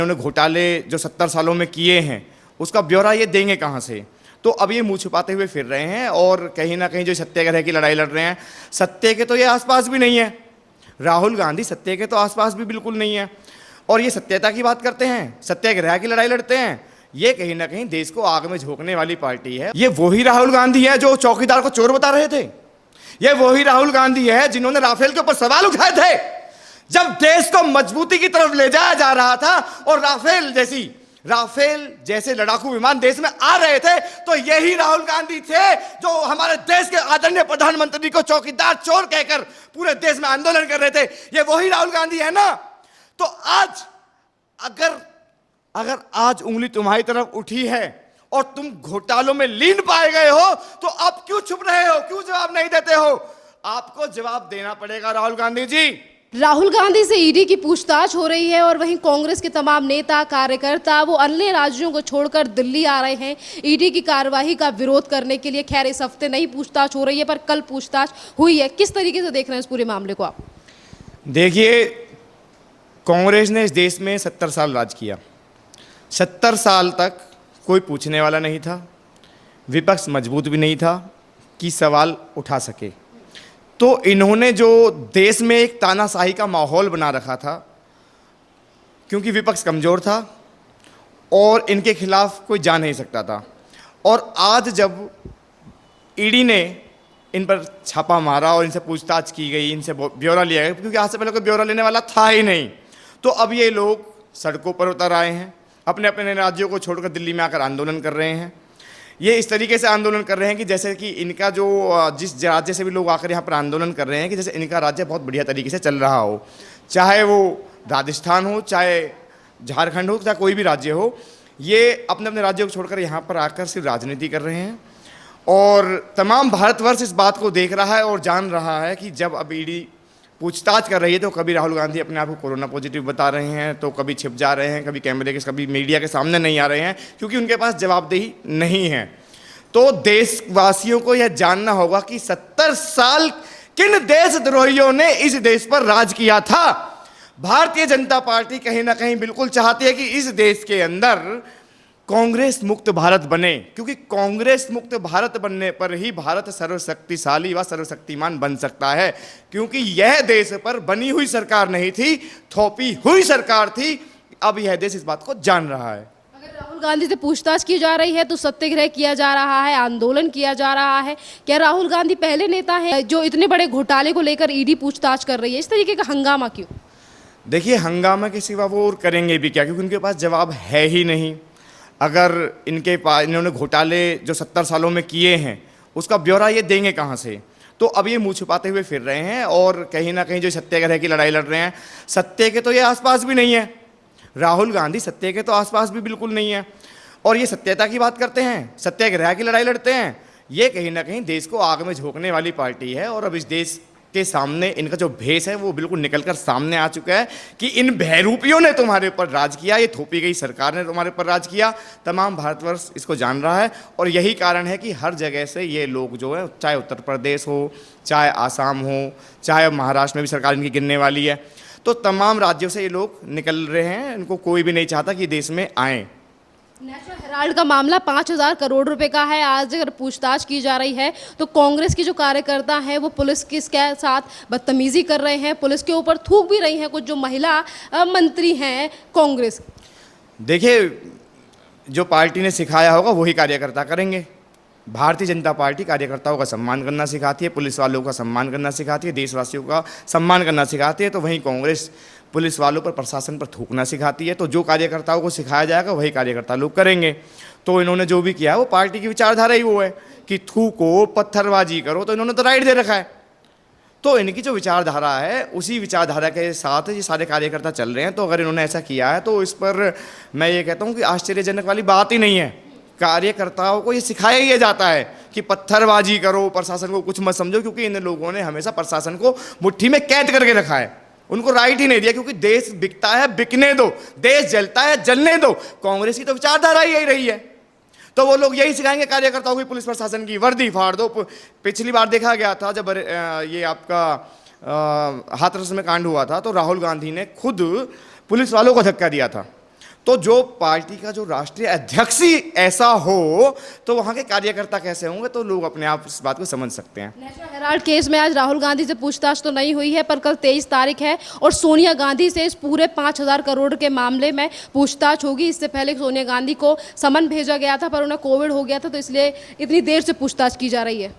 उन्होंने घोटाले जो 70 सालों में किए हैं उसका ब्यौरा ये देंगे कहाँ से। तो अब ये मुंह छुपाते हुए फिर रहे हैं और कहीं ना कहीं जो सत्याग्रह की लड़ाई लड़ रहे हैं, सत्य के तो ये आसपास भी नहीं है। राहुल गांधी सत्य के तो आसपास भी बिल्कुल नहीं है और ये सत्यता की बात करते हैं, सत्याग्रह की लड़ाई लड़ते हैं। ये कहीं ना कहीं देश को आग में झोंकने वाली पार्टी है। ये वही राहुल गांधी है जो चौकीदार को चोर बता रहे थे। ये वही राहुल गांधी है जिन्होंने राफेल के ऊपर सवाल उठाए थे जब देश को मजबूती की तरफ ले जाया जा रहा था और राफेल जैसे लड़ाकू विमान देश में आ रहे थे। तो यही राहुल गांधी थे जो हमारे देश के आदरणीय प्रधानमंत्री को चौकीदार चोर कहकर पूरे देश में आंदोलन कर रहे थे। ये वही राहुल गांधी है ना। तो आज अगर आज उंगली तुम्हारी तरफ उठी है और तुम घोटालों में लीन पाए गए हो तो अब क्यों छुप रहे हो, क्यों जवाब नहीं देते हो? आपको जवाब देना पड़ेगा राहुल गांधी जी। राहुल गांधी से ईडी की पूछताछ हो रही है और वहीं कांग्रेस के तमाम नेता कार्यकर्ता वो अन्य राज्यों को छोड़कर दिल्ली आ रहे हैं ईडी की कार्यवाही का विरोध करने के लिए। खैर इस हफ्ते नहीं पूछताछ हो रही है पर कल पूछताछ हुई है। किस तरीके से देख रहे हैं इस पूरे मामले को आप? देखिए, कांग्रेस ने इस देश में 70 साल राज किया। 70 साल तक कोई पूछने वाला नहीं था, विपक्ष मजबूत भी नहीं था कि सवाल उठा सके। तो इन्होंने जो देश में एक तानाशाही का माहौल बना रखा था, क्योंकि विपक्ष कमज़ोर था और इनके खिलाफ कोई जा नहीं सकता था। और आज जब ईडी ने इन पर छापा मारा और इनसे पूछताछ की गई, इनसे ब्यौरा लिया गया, क्योंकि आज से पहले कोई ब्यौरा लेने वाला था ही नहीं। तो अब ये लोग सड़कों पर उतर आए हैं, अपने अपने राज्यों को छोड़कर दिल्ली में आकर आंदोलन कर रहे हैं। ये इस तरीके से आंदोलन कर रहे हैं कि जैसे कि इनका जो जिस राज्य से भी लोग आकर यहाँ पर आंदोलन कर रहे हैं कि जैसे इनका राज्य बहुत बढ़िया तरीके से चल रहा हो, चाहे वो राजस्थान हो, चाहे झारखंड हो, चाहे कोई भी राज्य हो। ये अपने अपने राज्यों को छोड़कर यहाँ पर आकर सिर्फ राजनीति कर रहे हैं और तमाम भारतवर्ष इस बात को देख रहा है और जान रहा है कि जब अब ईडी पूछताछ कर रही है तो कभी राहुल गांधी अपने आप को कोरोना पॉजिटिव बता रहे हैं, तो कभी छिप जा रहे हैं, कभी मीडिया के सामने नहीं आ रहे हैं, क्योंकि उनके पास जवाबदेही नहीं है। तो देशवासियों को यह जानना होगा कि 70 साल किन देशद्रोहियों ने इस देश पर राज किया था। भारतीय जनता पार्टी कहीं ना कहीं बिल्कुल चाहती है कि इस देश के अंदर कांग्रेस मुक्त भारत बने, क्योंकि कांग्रेस मुक्त भारत बनने पर ही भारत सर्वशक्तिशाली व सर्वशक्तिमान बन सकता है। क्योंकि यह देश पर बनी हुई सरकार नहीं थी, थोपी हुई सरकार थी। अब यह देश इस बात को जान रहा है। अगर राहुल गांधी से पूछताछ की जा रही है तो सत्याग्रह किया जा रहा है, आंदोलन किया जा रहा है। क्या राहुल गांधी पहले नेता है जो इतने बड़े घोटाले को लेकर ईडी पूछताछ कर रही है? इस तरीके का हंगामा क्यों? देखिए, हंगामा के सिवा वो और करेंगे भी क्या, क्योंकि उनके पास जवाब है ही नहीं। अगर इन्होंने घोटाले जो 70 सालों में किए हैं उसका ब्यौरा ये देंगे कहाँ से। तो अब ये मुंह छुपाते हुए फिर रहे हैं और कहीं ना कहीं जो सत्याग्रह की लड़ाई लड़ रहे हैं, सत्य के तो ये आसपास भी नहीं है। राहुल गांधी सत्य के तो आसपास भी बिल्कुल नहीं है और ये सत्यता की बात करते हैं, सत्याग्रह की लड़ाई लड़ते हैं। ये कहीं ना कहीं देश को आग में झोंकने वाली पार्टी है और अब इस देश के सामने इनका जो भेष है वो बिल्कुल निकलकर सामने आ चुका है कि इन बहरूपियों ने तुम्हारे ऊपर राज किया, ये थोपी गई सरकार ने तुम्हारे ऊपर राज किया। तमाम भारतवर्ष इसको जान रहा है और यही कारण है कि हर जगह से ये लोग जो है, चाहे उत्तर प्रदेश हो, चाहे आसाम हो, चाहे महाराष्ट्र में भी सरकार इनकी गिरने वाली है, तो तमाम राज्यों से ये लोग निकल रहे हैं। इनको कोई भी नहीं चाहता कि देश में आए। नेशनल हेराल्ड का मामला 5,000 करोड़ रुपए का है। आज अगर पूछताछ की जा रही है तो कांग्रेस के जो कार्यकर्ता हैं वो पुलिस के साथ बदतमीजी कर रहे हैं, पुलिस के ऊपर थूक भी रही हैं कुछ जो महिला मंत्री हैं कांग्रेस। देखिए, जो पार्टी ने सिखाया होगा वही कार्यकर्ता करेंगे। भारतीय जनता पार्टी कार्यकर्ताओं का सम्मान करना सिखाती है, पुलिस वालों का सम्मान करना सिखाती है, देशवासियों का सम्मान करना सिखाती है। तो वहीं कांग्रेस पुलिस वालों पर, प्रशासन पर थूकना सिखाती है। तो जो कार्यकर्ताओं को सिखाया जाएगा वही कार्यकर्ता लोग करेंगे। तो इन्होंने जो भी किया वो पार्टी की विचारधारा ही वो है कि थूको, पत्थरबाजी करो, तो इन्होंने तो राइट दे रखा है। तो इनकी जो विचारधारा है उसी विचारधारा के साथ ये सारे कार्यकर्ता चल रहे हैं। तो अगर इन्होंने ऐसा किया है तो इस पर मैं ये कहता हूँ कि आश्चर्यजनक वाली बात ही नहीं है। कार्यकर्ताओं को ये सिखाया ही जाता है कि पत्थरबाजी करो, प्रशासन को कुछ मत समझो, क्योंकि इन लोगों ने हमेशा प्रशासन को मुट्ठी में कैद करके रखा है, उनको राइट ही नहीं दिया। क्योंकि देश बिकता है, बिकने दो, देश जलता है, जलने दो। कांग्रेस की तो विचारधारा यही रही है। तो वो लोग यही सिखाएंगे कार्यकर्ताओं की, पुलिस प्रशासन की वर्दी फाड़ दो। पिछली बार देखा गया था जब ये आपका हाथरस में कांड हुआ था तो राहुल गांधी ने खुद पुलिस वालों को धक्का दिया था। तो जो पार्टी का जो राष्ट्रीय अध्यक्ष ही ऐसा हो तो वहाँ के कार्यकर्ता कैसे होंगे, तो लोग अपने आप इस बात को समझ सकते हैं। नेशनल हेराल्ड केस में आज राहुल गांधी से पूछताछ तो नहीं हुई है, पर कल 23 तारीख है और सोनिया गांधी से इस पूरे 5,000 करोड़ के मामले में पूछताछ होगी। इससे पहले सोनिया गांधी को समन भेजा गया था, पर उन्हें कोविड हो गया था, तो इसलिए इतनी देर से पूछताछ की जा रही है।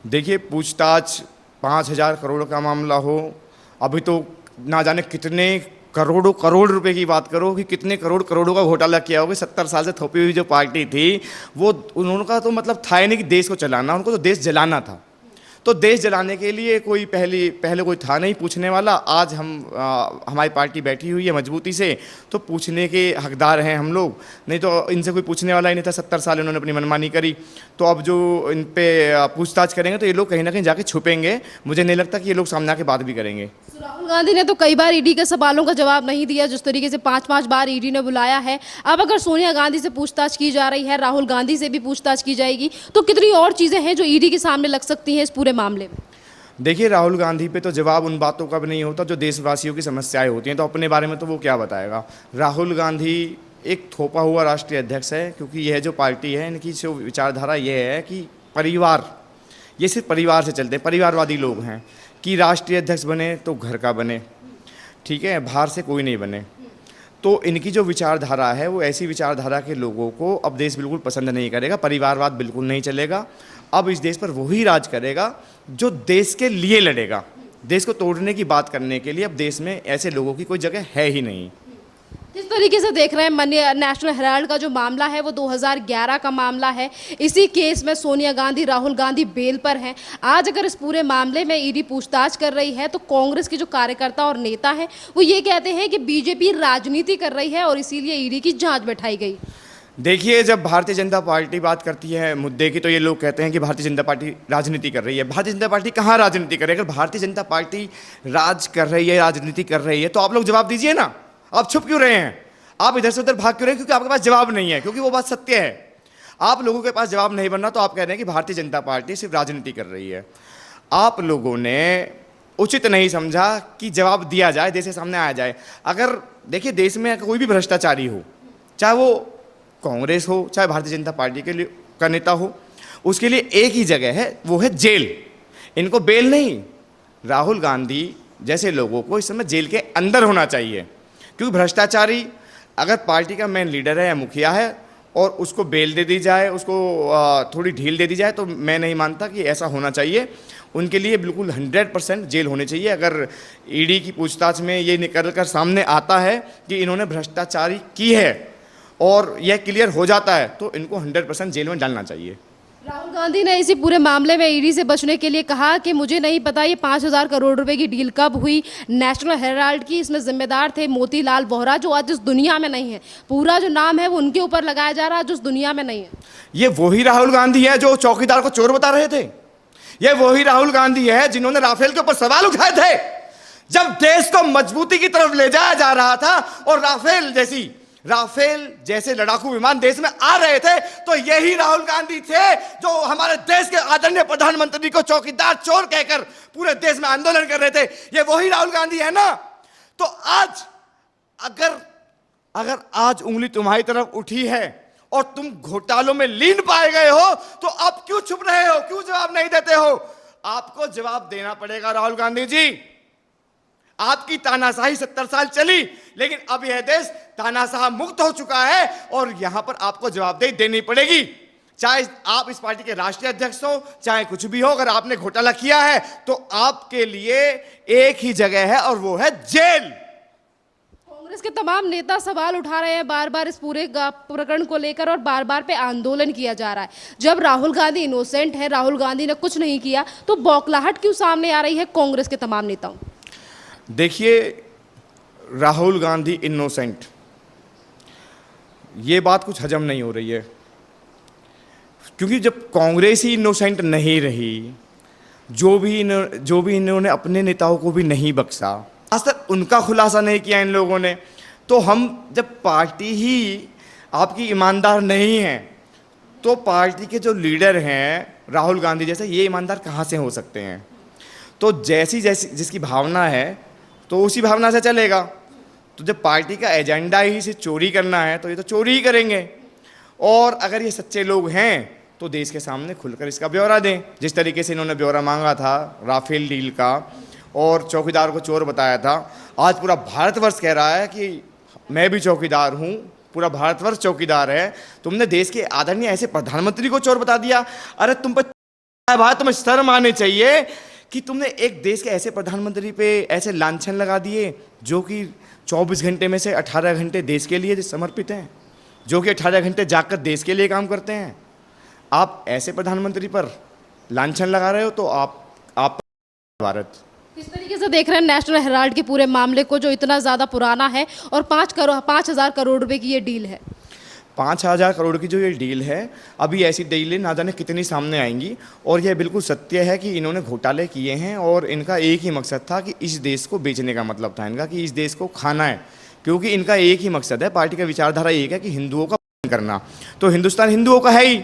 देखिए, पूछताछ 5,000 करोड़ का मामला हो, अभी तो ना जाने कितने करोड़ों करोड़ रुपए की बात करो कि कितने करोड़ों का घोटाला किया होगा। 70 साल से थोपी हुई जो पार्टी थी वो उनका तो मतलब था ही नहीं कि देश को चलाना, उनको तो देश जलाना था। तो देश जलाने के लिए कोई पहले कोई था नहीं पूछने वाला। आज हमारी पार्टी बैठी हुई है मजबूती से, तो पूछने के हकदार हैं हम लोग, नहीं तो इनसे कोई पूछने वाला ही नहीं था। 70 साल इन्होंने अपनी मनमानी करी, तो अब जो इन पे पूछताछ करेंगे तो ये लोग कहीं ना कहीं जाके छुपेंगे। मुझे नहीं लगता कि ये लोग सामने आके बात भी करेंगे। राहुल गांधी ने तो कई बार ईडी के सवालों का जवाब नहीं दिया, जिस तरीके से 5-5 बार ईडी ने बुलाया है। अब अगर सोनिया गांधी से पूछताछ की जा रही है, राहुल गांधी से भी पूछताछ की जाएगी, तो कितनी और चीजें हैं जो ईडी के सामने लग सकती हैं इस पूरे मामले में। देखिए, राहुल गांधी पे तो जवाब उन बातों का भी नहीं होता जो देशवासियों की समस्याएं होती हैं, तो अपने बारे में तो वो क्या बताएगा। राहुल गांधी एक थोपा हुआ राष्ट्रीय अध्यक्ष है, क्योंकि यह जो पार्टी है इनकी जो विचारधारा ये है कि परिवार, ये सिर्फ परिवार से चलते हैं, परिवारवादी लोग हैं कि राष्ट्रीय अध्यक्ष बने तो घर का बने, ठीक है, बाहर से कोई नहीं बने। तो इनकी जो विचारधारा है वो ऐसी विचारधारा के लोगों को अब देश बिल्कुल पसंद नहीं करेगा। परिवारवाद बिल्कुल नहीं चलेगा। अब इस देश पर वही राज करेगा जो देश के लिए लड़ेगा। देश को तोड़ने की बात करने के लिए अब देश में ऐसे लोगों की कोई जगह है ही नहीं। किस तरीके से देख रहे हैं नेशनल हेराल्ड का जो मामला है वो 2011 का मामला है। इसी केस में सोनिया गांधी, राहुल गांधी बेल पर हैं। आज अगर इस पूरे मामले में ईडी पूछताछ कर रही है तो कांग्रेस के जो कार्यकर्ता और नेता हैं वो ये कहते हैं कि बीजेपी राजनीति कर रही है और इसीलिए ईडी की जांच बैठाई गई। देखिए, जब भारतीय जनता पार्टी बात करती है मुद्दे की तो ये लोग कहते हैं कि भारतीय जनता पार्टी राजनीति कर रही है। भारतीय जनता पार्टी कहाँ राजनीति कर रही है? अगर भारतीय जनता पार्टी राज कर रही है, राजनीति कर रही है, तो आप लोग जवाब दीजिए ना। आप छुप क्यों रहे हैं? आप इधर से उधर भाग क्यों रहे हैं? क्योंकि आपके पास जवाब नहीं है, क्योंकि वो बात सत्य है। आप लोगों के पास जवाब नहीं बनना तो आप कह रहे हैं कि भारतीय जनता पार्टी सिर्फ राजनीति कर रही है। आप लोगों ने उचित नहीं समझा कि जवाब दिया जाए, देश के सामने आया जाए। अगर देखिए, देश में कोई भी भ्रष्टाचारी हो, चाहे वो कांग्रेस हो चाहे भारतीय जनता पार्टी के लिए का नेता हो, उसके लिए एक ही जगह है, वो है जेल। इनको बेल नहीं, राहुल गांधी जैसे लोगों को इस समय जेल के अंदर होना चाहिए। क्योंकि भ्रष्टाचारी अगर पार्टी का मेन लीडर है या मुखिया है और उसको बेल दे दी जाए, उसको थोड़ी ढील दे दी जाए, तो मैं नहीं मानता कि ऐसा होना चाहिए। उनके लिए बिल्कुल 100% जेल होनी चाहिए। अगर ईडी की पूछताछ में ये निकल कर सामने आता है कि इन्होंने भ्रष्टाचारी की है और यह क्लियर हो जाता है तो इनको 100% जेल में डालना चाहिए। राहुल गांधी ने इसी पूरे मामले में ईडी से बचने के लिए कहा कि मुझे नहीं पता ये 5,000 करोड़ रुपए की डील कब हुई। नेशनल हेराल्ड की इसमें जिम्मेदार थे मोतीलाल वोहरा, जो आज इस दुनिया में नहीं है। पूरा जो नाम है वो उनके ऊपर लगाया जा रहा है जो इस दुनिया में नहीं है। ये वही राहुल गांधी है जो चौकीदार को चोर बता रहे थे। ये वही राहुल गांधी है जिन्होंने राफेल के ऊपर सवाल उठाए थे जब देश को मजबूती की तरफ ले जाया जा रहा था और राफेल जैसे लड़ाकू विमान देश में आ रहे थे, तो यही राहुल गांधी थे जो हमारे देश के आदरणीय प्रधानमंत्री को चौकीदार चोर कहकर पूरे देश में आंदोलन कर रहे थे। ये वही राहुल गांधी है ना। तो आज अगर आज उंगली तुम्हारी तरफ उठी है और तुम घोटालों में लीन पाए गए हो, तो अब क्यों छुप रहे हो? क्यों जवाब नहीं देते हो? आपको जवाब देना पड़ेगा राहुल गांधी जी। आपकी तानाशाही 70 साल चली, लेकिन अब यह देश तानाशाह मुक्त हो चुका है और यहां पर आपको जवाबदेही देनी पड़ेगी। चाहे आप इस पार्टी के राष्ट्रीय अध्यक्ष हो, चाहे कुछ भी हो, अगर आपने घोटाला किया है तो आपके लिए एक ही जगह है और वो है जेल। कांग्रेस के तमाम नेता सवाल उठा रहे हैं बार बार इस पूरे प्रकरण को लेकर और बार बार पे आंदोलन किया जा रहा है। जब राहुल गांधी इनोसेंट है, राहुल गांधी ने कुछ नहीं किया, तो बौखलाहट क्यों सामने आ रही है कांग्रेस के तमाम नेताओं? देखिए, राहुल गांधी इनोसेंट, ये बात कुछ हजम नहीं हो रही है। क्योंकि जब कांग्रेस ही इनोसेंट नहीं रही, जो भी इन्होंने अपने नेताओं को भी नहीं बख्शा, आज तक उनका खुलासा नहीं किया इन लोगों ने, तो हम जब पार्टी ही आपकी ईमानदार नहीं है तो पार्टी के जो लीडर हैं राहुल गांधी जैसे, ये ईमानदार कहाँ से हो सकते हैं? तो जैसी जिसकी भावना है तो उसी भावना से चलेगा। तो जब पार्टी का एजेंडा ही से चोरी करना है तो ये तो चोरी ही करेंगे। और अगर ये सच्चे लोग हैं तो देश के सामने खुलकर इसका ब्यौरा दें। जिस तरीके से इन्होंने ब्यौरा मांगा था राफेल डील का और चौकीदार को चोर बताया था, आज पूरा भारतवर्ष कह रहा है कि मैं भी चौकीदार हूँ, पूरा भारतवर्ष चौकीदार है। तुमने देश के आदरणीय ऐसे प्रधानमंत्री को चोर बता दिया। अरे तुम पर भाई, तुम्हें शर्म आनी चाहिए कि तुमने एक देश के ऐसे प्रधानमंत्री पे ऐसे लांछन लगा दिए जो कि 24 घंटे में से 18 घंटे देश के लिए समर्पित हैं, जो कि 18 घंटे जाकर देश के लिए काम करते हैं। आप ऐसे प्रधानमंत्री पर लांछन लगा रहे हो तो आप भारत किस तरीके से देख रहे हैं नेशनल हेराल्ड के पूरे मामले को, जो इतना ज़्यादा पुराना है और 5,000 करोड़ रुपए की ये डील है? 5,000 करोड़ की जो ये डील है, अभी ऐसी डीलें ना जाने कितनी सामने आएंगी। और यह बिल्कुल सत्य है कि इन्होंने घोटाले किए हैं और इनका एक ही मकसद था कि इस देश को बेचने का मतलब था इनका कि इस देश को खाना है, क्योंकि इनका एक ही मकसद है, पार्टी का विचारधारा एक है कि हिंदुओं का पतन करना। तो हिंदुस्तान हिंदुओं का है ही,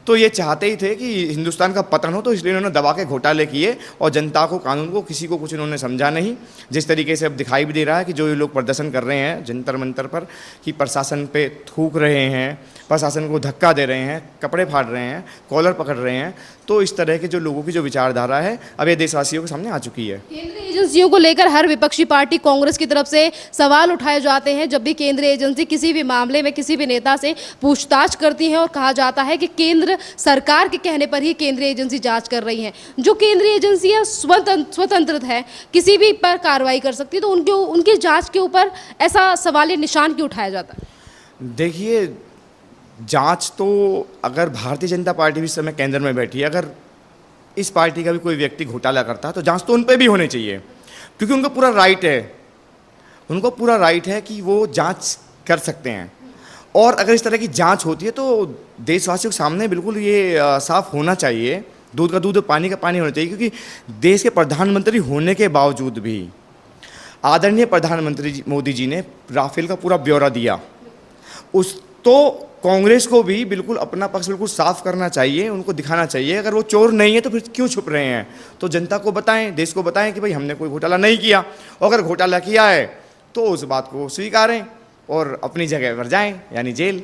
तो ये चाहते ही थे कि हिंदुस्तान का पतन हो, तो इसलिए इन्होंने दबा के घोटाले किए और जनता को, कानून को, किसी को कुछ इन्होंने समझा नहीं। जिस तरीके से अब दिखाई भी दे रहा है कि जो ये लोग प्रदर्शन कर रहे हैं जंतर मंतर पर, कि प्रशासन पे थूक रहे हैं, प्रशासन को धक्का दे रहे हैं, कपड़े फाड़ रहे हैं, कॉलर पकड़ रहे हैं, तो इस तरह के जो लोगों की जो विचारधारा है अब ये देशवासियों के सामने आ चुकी है। केंद्रीय एजेंसियों को लेकर हर विपक्षी पार्टी कांग्रेस की तरफ से सवाल उठाए जाते हैं जब भी केंद्रीय एजेंसी किसी भी मामले में किसी भी नेता से पूछताछ करती है, और कहा जाता है कि केंद्र सरकार के कहने पर ही केंद्रीय एजेंसी जांच कर रही है। जो केंद्रीय एजेंसियां स्वतंत्र है, किसी भी पर कार्रवाई कर सकती है, तो उनकी जांच के ऊपर ऐसा सवालिया निशान क्यों उठाया जाता है? देखिए, जांच तो अगर भारतीय जनता पार्टी भी इस समय केंद्र में बैठी है, अगर इस पार्टी का भी कोई व्यक्ति घोटाला करता है तो जांच तो उन पे भी होनी चाहिए, क्योंकि उनको पूरा राइट है, उनको पूरा राइट है कि वो जांच कर सकते हैं। और अगर इस तरह की जांच होती है तो देशवासियों के सामने बिल्कुल ये साफ होना चाहिए, दूध का दूध पानी का पानी होना चाहिए, क्योंकि देश के प्रधानमंत्री होने के बावजूद भी आदरणीय प्रधानमंत्री मोदी जी ने राफेल का पूरा ब्यौरा दिया। उस तो कांग्रेस को भी बिल्कुल अपना पक्ष बिल्कुल साफ करना चाहिए, उनको दिखाना चाहिए। अगर वो चोर नहीं है तो फिर क्यों छुप रहे हैं? तो जनता को बताएं, देश को बताएं कि भाई हमने कोई घोटाला नहीं किया, और अगर घोटाला किया है तो उस बात को स्वीकारें और अपनी जगह पर जाएं, यानी जेल।